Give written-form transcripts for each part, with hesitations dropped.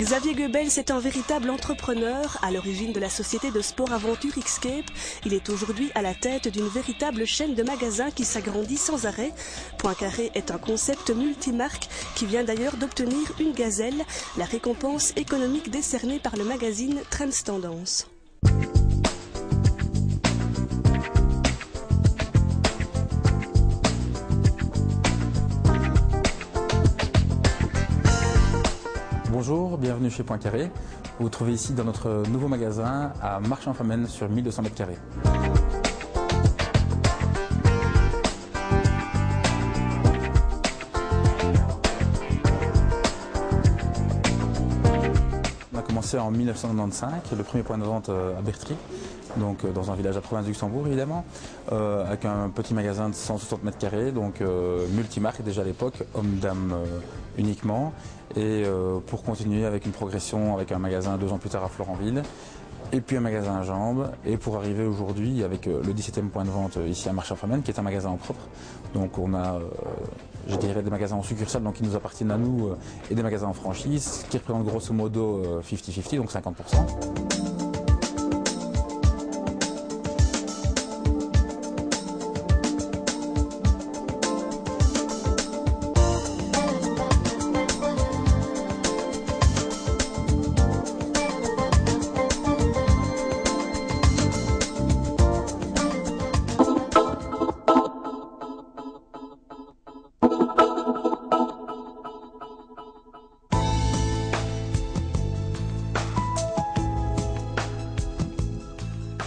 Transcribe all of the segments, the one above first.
Xavier Goebels est un véritable entrepreneur, à l'origine de la société de sport aventure Xscape. Il est aujourd'hui à la tête d'une véritable chaîne de magasins qui s'agrandit sans arrêt. Poincaré est un concept multimarque qui vient d'ailleurs d'obtenir une gazelle, la récompense économique décernée par le magazine Trends Tendance. Bonjour, bienvenue chez Poincaré. Vous vous trouvez ici dans notre nouveau magasin à Marche-en-Famenne sur 1200 m². On a commencé en 1995, le premier point de vente à Bertry, donc dans un village à province du Luxembourg évidemment, avec un petit magasin de 160 m², donc multimarque déjà à l'époque, homme-dame uniquement, et pour continuer avec une progression avec un magasin 2 ans plus tard à Florenville, et puis un magasin à Jambes, et pour arriver aujourd'hui avec le 17e point de vente ici à Marche-en-Famenne, qui est un magasin en propre. Donc on a, je dirais, des magasins en succursale, donc qui nous appartiennent à nous, et des magasins en franchise, qui représentent grosso modo 50-50, donc 50%.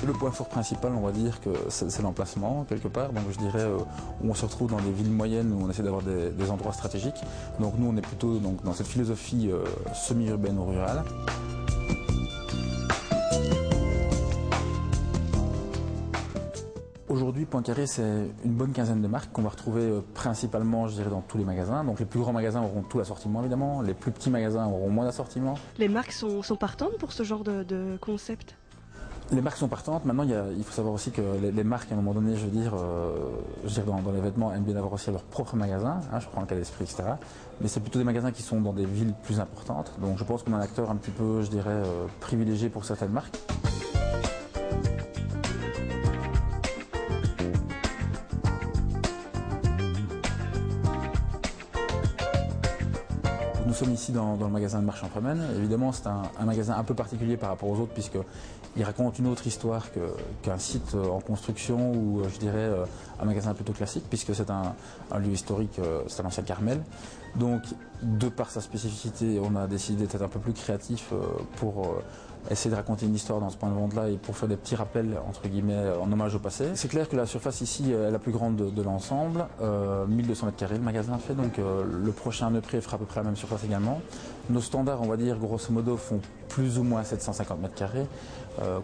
Le point fort principal, on va dire que c'est l'emplacement, quelque part. Donc je dirais où on se retrouve dans des villes moyennes où on essaie d'avoir des endroits stratégiques. Donc nous, on est plutôt donc, dans cette philosophie semi-urbaine ou rurale. Aujourd'hui, Poincaré, c'est une bonne quinzaine de marques qu'on va retrouver principalement, je dirais, dans tous les magasins. Donc les plus grands magasins auront tout l'assortiment, évidemment. Les plus petits magasins auront moins d'assortiment. Les marques sont partantes pour ce genre de concept? Les marques sont partantes. Maintenant, il faut savoir aussi que les marques, à un moment donné, je veux dire dans les vêtements, aiment bien avoir aussi leur propre magasin. Hein, je prends le cas d'Esprit, etc. Mais c'est plutôt des magasins qui sont dans des villes plus importantes. Donc je pense qu'on a un acteur un petit peu, je dirais, privilégié pour certaines marques. Nous sommes ici dans le magasin de Marche-en-Famenne. Évidemment, c'est un magasin un peu particulier par rapport aux autres puisqu'il raconte une autre histoire qu'un site en construction ou je dirais un magasin plutôt classique puisque c'est un lieu historique, c'est un ancien Carmel. Donc, de par sa spécificité, on a décidé d'être un peu plus créatif pour essayer de raconter une histoire dans ce point de vente-là et pour faire des petits rappels, entre guillemets, en hommage au passé. C'est clair que la surface ici est la plus grande de l'ensemble, 1200 m² le magasin fait, donc le prochain Neupré fera à peu près la même surface également. Nos standards, on va dire, grosso modo, font plus ou moins 750 m²,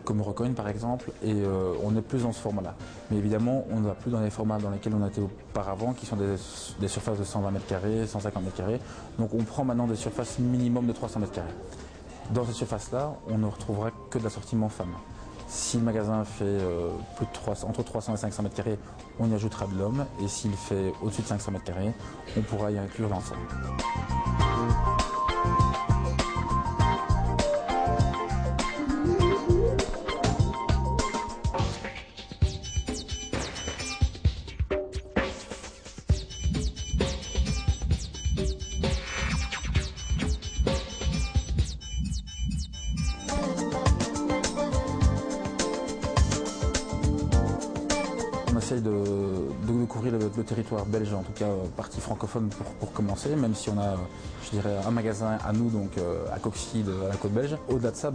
comme Recogne par exemple, et on est plus dans ce format-là. Mais évidemment, on ne va plus dans les formats dans lesquels on était auparavant, qui sont des surfaces de 120 m², 150 m². Donc on prend maintenant des surfaces minimum de 300 m². Dans cette surface-là, on ne retrouvera que de l'assortiment femmes. Si le magasin fait entre 300 et 500 m², on y ajoutera de l'homme. Et s'il fait au-dessus de 500 m², on pourra y inclure l'ensemble. On essaye de couvrir le territoire belge, en tout cas partie francophone pour commencer, même si on a, je dirais, un magasin à nous, donc à Coxide, à la côte belge. Au-delà de ça,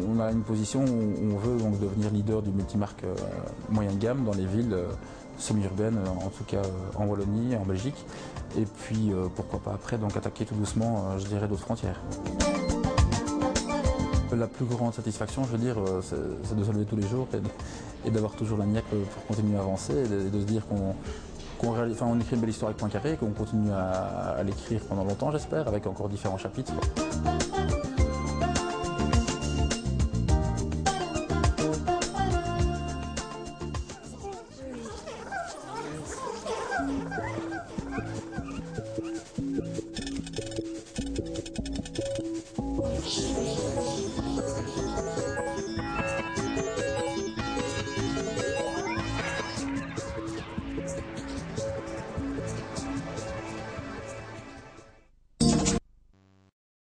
on a une position où on veut donc devenir leader du multimarque moyen de gamme dans les villes semi-urbaines, en tout cas en Wallonie, en Belgique. Et puis pourquoi pas après, donc attaquer tout doucement, je dirais, d'autres frontières. La plus grande satisfaction, je veux dire, c'est de se lever tous les jours et d'avoir toujours la niaque pour continuer à avancer et de se dire qu'on écrit une belle histoire avec Poincaré et qu'on continue à l'écrire pendant longtemps, j'espère, avec encore différents chapitres.